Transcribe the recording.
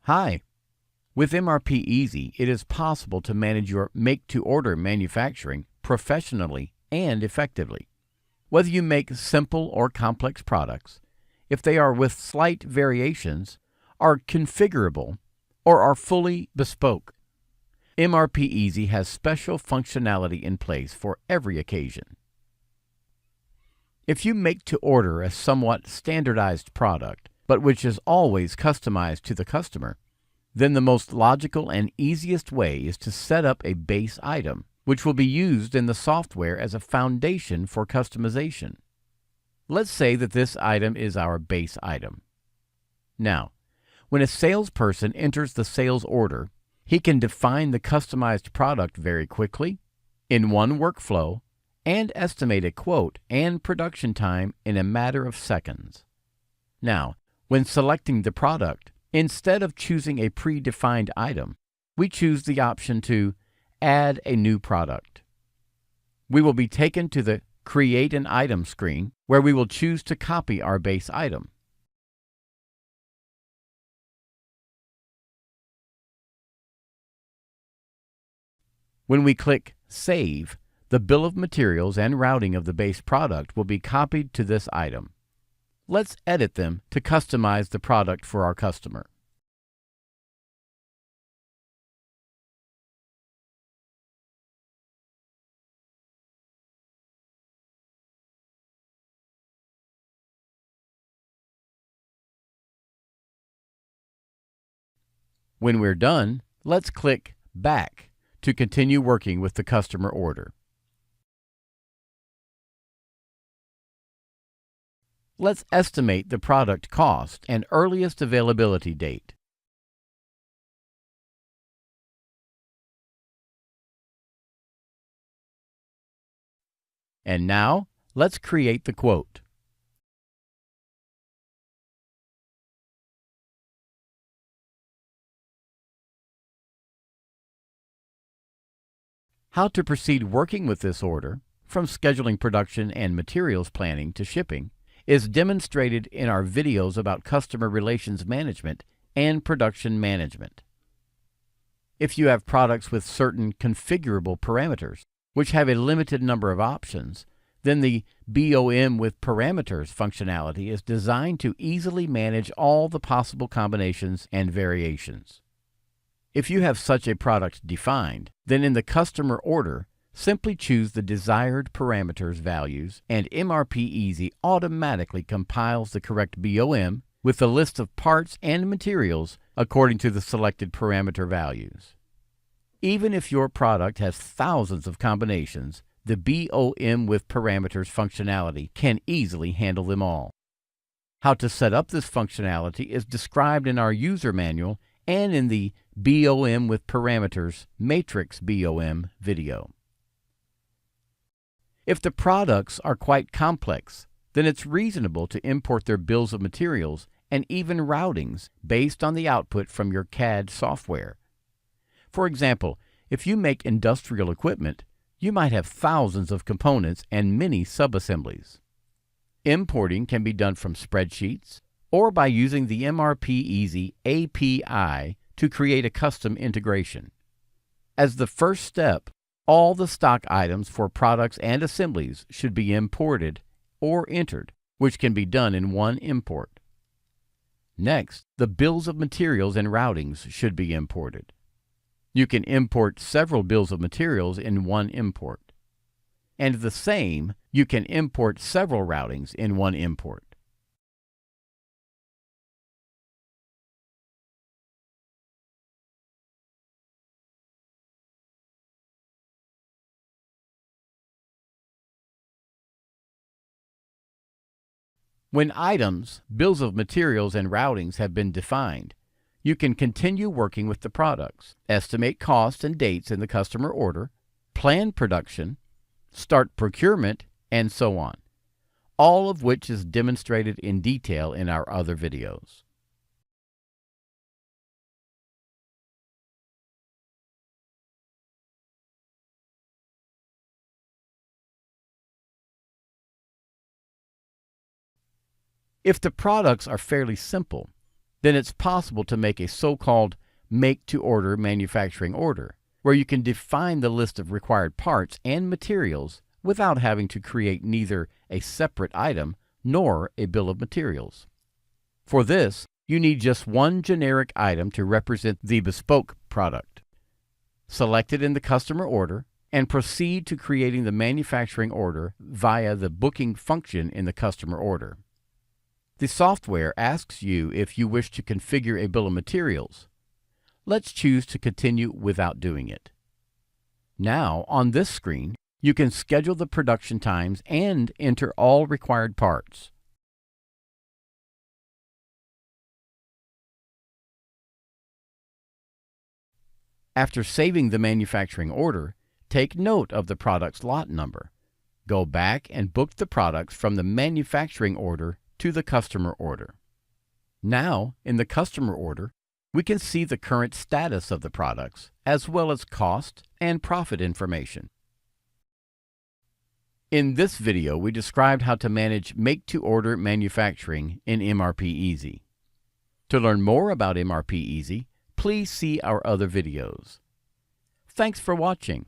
Hi. With MRPeasy, it is possible to manage your make-to-order manufacturing professionally and effectively. Whether you make simple or complex products, if they are with slight variations, are configurable, or are fully bespoke, MRPeasy has special functionality in place for every occasion. If you make to order a somewhat standardized product, but which is always customized to the customer, then the most logical and easiest way is to set up a base item, which will be used in the software as a foundation for customization. Let's say that this item is our base item. Now, when a salesperson enters the sales order, he can define the customized product very quickly, in one workflow, and estimate a quote and production time in a matter of seconds. Now, when selecting the product, instead of choosing a predefined item, we choose the option to add a new product. We will be taken to the Create an Item screen, where we will choose to copy our base item. When we click Save, the bill of materials and routing of the base product will be copied to this item. Let's edit them to customize the product for our customer. When we're done, let's click Back to continue working with the customer order. Let's estimate the product cost and earliest availability date. And now, let's create the quote. How to proceed working with this order, from scheduling production and materials planning to shipping, is demonstrated in our videos about customer relations management and production management. If you have products with certain configurable parameters, which have a limited number of options, then the BOM with parameters functionality is designed to easily manage all the possible combinations and variations. If you have such a product defined, then in the customer order, simply choose the desired parameters values, and MRPeasy automatically compiles the correct BOM with the list of parts and materials according to the selected parameter values. Even if your product has thousands of combinations, the BOM with parameters functionality can easily handle them all. How to set up this functionality is described in our user manual and in the BOM with parameters matrix BOM video. If the products are quite complex, then it's reasonable to import their bills of materials and even routings based on the output from your CAD software. For example, if you make industrial equipment, you might have thousands of components and many subassemblies. Importing can be done from spreadsheets or by using the MRPeasy API to create a custom integration. As the first step, all the stock items for products and assemblies should be imported or entered, which can be done in one import. Next, the bills of materials and routings should be imported. You can import several bills of materials in one import. And the same, you can import several routings in one import. When items, bills of materials, and routings have been defined, you can continue working with the products, estimate costs and dates in the customer order, plan production, start procurement, and so on, all of which is demonstrated in detail in our other videos. If the products are fairly simple, then it's possible to make a so-called make-to-order manufacturing order, where you can define the list of required parts and materials without having to create neither a separate item nor a bill of materials. For this, you need just one generic item to represent the bespoke product. Select it in the customer order and proceed to creating the manufacturing order via the booking function in the customer order. The software asks you if you wish to configure a bill of materials. Let's choose to continue without doing it. Now, on this screen, you can schedule the production times and enter all required parts. After saving the manufacturing order, take note of the product's lot number. Go back and book the products from the manufacturing order to the customer order. Now, in the customer order, we can see the current status of the products, as well as cost and profit information. In this video, we described how to manage make-to-order manufacturing in MRPeasy. To learn more about MRPeasy, please see our other videos. Thanks for watching.